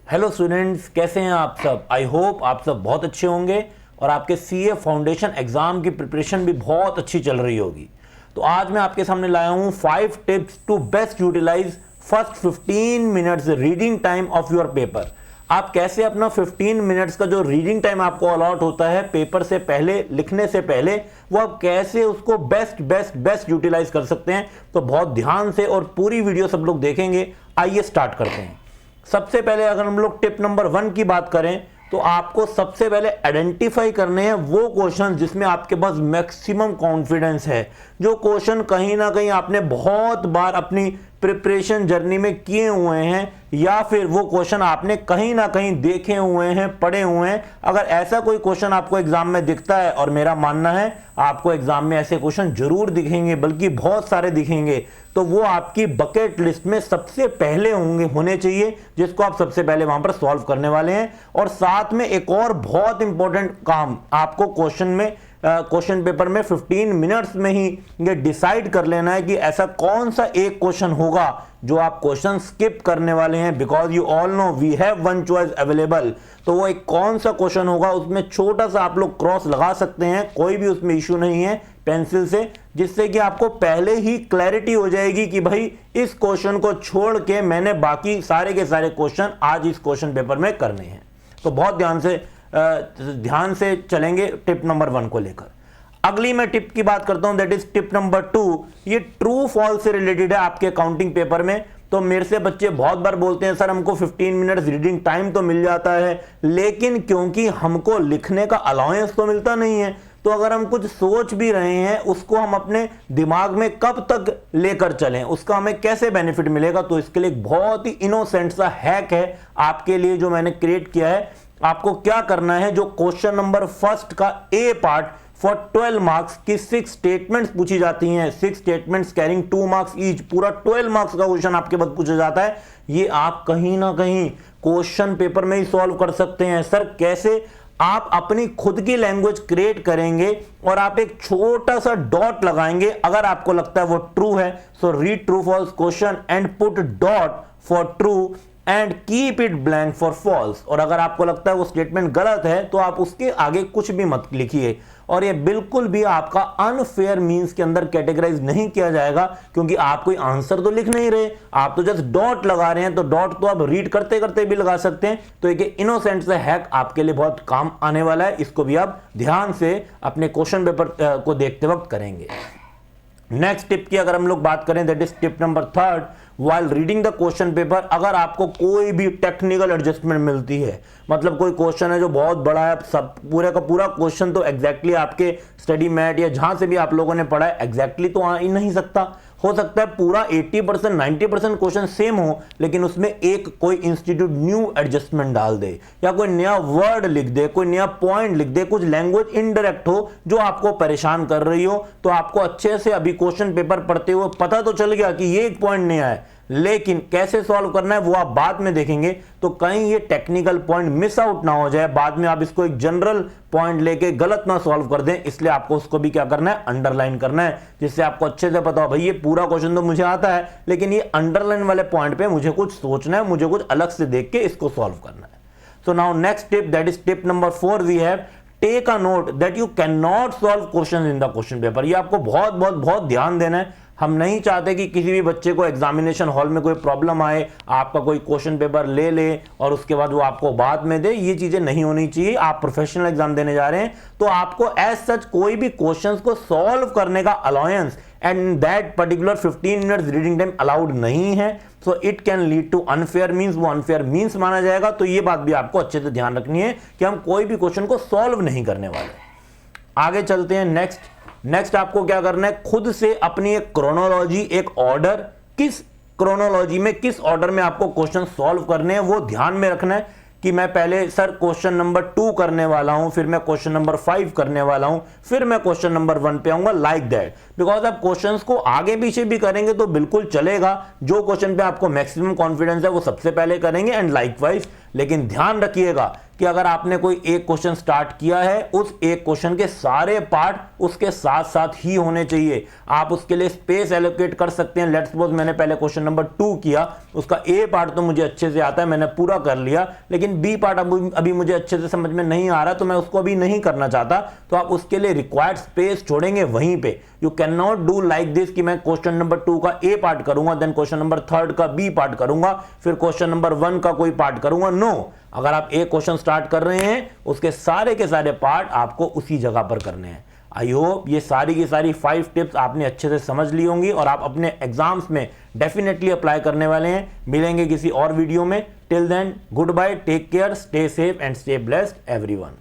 Hello students, कैसे हैं आप सब। आई होप आप सब बहुत अच्छे होंगे और आपके सीए फाउंडेशन एग्जाम की प्रिपरेशन भी बहुत अच्छी चल रही होगी। तो आज मैं आपके सामने लाया हूं 5 tips to best utilise first 15 minutes reading time of your paper. आप कैसे अपना 15 मिनट्स का जो रीडिंग टाइम आपको अलॉट होता है पेपर से पहले, लिखने से पहले, वो आप कैसे उसको बेस्ट यूटिलाइज कर सकते हैं। तो बहुत ध्यान से और पूरी वीडियो सब लोग देखेंगे। आइए स्टार्ट करते हैं। सबसे पहले अगर हम लोग टिप नंबर 1 की बात करें तो आपको सबसे पहले आइडेंटिफाई करने हैं वो क्वेश्चन जिसमें आपके पास मैक्सिमम कॉन्फिडेंस है, जो क्वेश्चन कहीं ना कहीं आपने बहुत बार अपनी प्रिपरेशन जर्नी में किए हुए हैं या फिर वो क्वेश्चन आपने कहीं ना कहीं देखे हुए हैं, पढ़े हुए हैं। अगर ऐसा कोई क्वेश्चन आपको एग्जाम में दिखता है, और मेरा मानना है आपको एग्जाम में ऐसे क्वेश्चन जरूर दिखेंगे, बल्कि बहुत सारे दिखेंगे, तो वो आपकी बकेट लिस्ट में सबसे पहले होने चाहिए, जिसको आप सबसे पहले वहां पर सॉल्व करने वाले हैं। और साथ में एक और बहुत इंपॉर्टेंट काम आपको क्वेश्चन पेपर में 15 मिनट्स में ही ये डिसाइड कर लेना है कि ऐसा कौन सा एक क्वेश्चन होगा जो आप क्वेश्चन स्किप करने वाले हैं। Because you all know we have one choice available. तो वो एक कौन सा क्वेश्चन होगा, उसमें छोटा सा आप लोग क्रॉस लगा सकते हैं, कोई भी उसमें इश्यू नहीं है, पेंसिल से, जिससे कि आपको पहले ही क्लैरिटी हो जाएगी कि भाई इस क्वेश्चन को छोड़ के मैंने बाकी सारे के सारे क्वेश्चन आज इस क्वेश्चन पेपर में करने हैं। तो बहुत ध्यान से चलेंगे टिप नंबर 1 को लेकर। अगली मैं टिप की बात करता हूं, दैट इज टिप नंबर 2। ये ट्रू फॉल्स से रिलेटेड है आपके अकाउंटिंग पेपर में। तो मेरे से बच्चे बहुत बार बोलते हैं सर हमको 15 मिनट्स रीडिंग टाइम तो मिल जाता है, लेकिन क्योंकि हमको लिखने का अलाउंस तो मिलता नहीं है, तो अगर हम कुछ सोच भी रहे हैं उसको हम अपने दिमाग में कब तक लेकर चलें, उसका हमें कैसे बेनिफिट मिलेगा। तो इसके लिए एक बहुत ही इनोसेंट सा हैक है आपके लिए जो मैंने क्रिएट किया है। आपको क्या करना है, जो क्वेश्चन नंबर फर्स्ट का ए पार्ट फॉर 12 मार्क्स की 6 स्टेटमेंट्स पूछी जाती हैं, 6 स्टेटमेंट्स कैरिंग 2 मार्क्स ईच, पूरा 12 मार्क्स का क्वेश्चन आपके पास पूछा जाता है। ये आप कहीं ना कहीं क्वेश्चन पेपर में ही सॉल्व कर सकते हैं। सर कैसे? आप अपनी खुद की लैंग्वेज क्रिएट करेंगे और आप एक छोटा सा डॉट लगाएंगे। अगर आपको लगता है वो ट्रू है, so read true false question and put dot for true and keep it blank for false. और अगर आपको लगता है वो स्टेटमेंट गलत है तो आप उसके आगे कुछ भी मत लिखिए। और ये बिल्कुल भी आपका अनफेयर मींस के अंदर कैटेगराइज नहीं किया जाएगा, क्योंकि आप कोई आंसर तो लिख नहीं रहे, आप तो जस्ट डॉट लगा रहे हैं। तो डॉट तो आप रीड करते करते भी लगा सकते हैं। तो एक इनोसेंट से हैक आपके लिए बहुत काम आने वाला है, इसको भी आप ध्यान से अपने क्वेश्चन पेपर को देखते वक्त करेंगे। नेक्स्ट टिप की अगर हम लोग बात करें, that is tip number 3। while reading the question paper, अगर आपको कोई भी टेक्निकल एडजस्टमेंट मिलती है, मतलब कोई क्वेश्चन है जो बहुत बड़ा है, सब पूरे का पूरा क्वेश्चन तो एग्जैक्टली आपके स्टडी मैट या जहां से भी आप लोगों ने पढ़ा है एग्जैक्टली तो आ ही नहीं सकता। हो सकता है पूरा 80% 90% क्वेश्चन सेम हो, लेकिन उसमें एक कोई इंस्टीट्यूट न्यू एडजस्टमेंट डाल दे या कोई नया वर्ड लिख दे, कोई नया पॉइंट लिख दे, कुछ लैंग्वेज इनडायरेक्ट हो जो आपको परेशान कर रही हो। तो आपको अच्छे से अभी क्वेश्चन पेपर पढ़ते हुए पता तो चल गया कि ये एक पॉइंट नया है, लेकिन कैसे सॉल्व करना है वो आप बाद में देखेंगे। तो कहीं ये टेक्निकल पॉइंट मिस आउट ना हो जाए, बाद में आप इसको एक जनरल पॉइंट लेके गलत ना सॉल्व कर दें। इसलिए आपको उसको भी क्या करना है, अंडरलाइन करना है, जिससे आपको अच्छे से पता हो भाई ये पूरा क्वेश्चन तो मुझे आता है, लेकिन ये अंडरलाइन वाले पॉइंट पे मुझे कुछ सोचना है, मुझे कुछ अलग से देख के इसको सॉल्व करना है। So now next tip, that is tip number 4। We have take a note that you can not solve question in the question paper. ये आपको बहुत ध्यान देना है। हम नहीं चाहते कि किसी भी बच्चे को एग्जामिनेशन हॉल में कोई प्रॉब्लम आए, आपका कोई क्वेश्चन पेपर ले और उसके बाद वो आपको बाद में दे। ये चीजें नहीं होनी चाहिए। आप प्रोफेशनल एग्जाम देने जा रहे हैं तो आपको एज सच कोई भी क्वेश्चंस को सॉल्व करने का allowance and that particular 15 minutes reading time allowed नहीं है। So it can lead to unfair means, वो अनफेयर मींस माना जाएगा। तो ये बात भी आपको अच्छे से ध्यान रखनी है कि हम कोई भी क्वेश्चन को सॉल्व नहीं करने वाले। आगे चलते हैं। नेक्स्ट आपको क्या करना है, खुद से अपनी एक क्रोनोलॉजी, एक ऑर्डर, किस क्रोनोलॉजी में किस ऑर्डर में आपको क्वेश्चन सॉल्व करने हैं वो ध्यान में रखना है कि मैं पहले सर क्वेश्चन नंबर 2 करने वाला हूं, फिर मैं क्वेश्चन नंबर 5 करने वाला हूं, फिर मैं क्वेश्चन नंबर 1 पे आऊंगा, लाइक दैट। बिकॉज आप क्वेश्चंस को आगे पीछे भी करेंगे तो बिल्कुल चलेगा। जो क्वेश्चन पे आपको मैक्सिमम कॉन्फिडेंस है वो सबसे पहले करेंगे एंड लाइकवाइज। लेकिन ध्यान रखिएगा कि अगर आपने कोई एक क्वेश्चन स्टार्ट किया है, उस एक क्वेश्चन के सारे पार्ट उसके साथ साथ ही होने चाहिए। आप उसके लिए स्पेस एलोकेट कर सकते हैं। लेट्स सपोज मैंने पहले क्वेश्चन नंबर 2 किया, उसका ए पार्ट तो मुझे अच्छे से आता है, मैंने पूरा कर लिया, लेकिन बी पार्ट अभी मुझे अच्छे से समझ में नहीं आ रहा, तो मैं उसको अभी नहीं करना चाहता, तो आप उसके लिए रिक्वायर्ड स्पेस छोड़ेंगे वहीं पे। You can not do like this कि मैं क्वेश्चन नंबर 2 का ए पार्ट करूंगा, देन क्वेश्चन नंबर 3 का बी पार्ट करूंगा, फिर क्वेश्चन नंबर 1 का कोई पार्ट करूंगा। नो, अगर आप एक क्वेश्चन स्टार्ट कर रहे हैं, उसके सारे के सारे पार्ट आपको उसी जगह पर करने हैं। आई होप ये सारी की सारी 5 टिप्स आपने अच्छे से समझ ली होंगी और आप अपने एग्जाम्स में डेफिनेटली अप्लाई करने वाले हैं। मिलेंगे किसी और वीडियो में। Till then, goodbye, take care, stay safe and stay blessed everyone.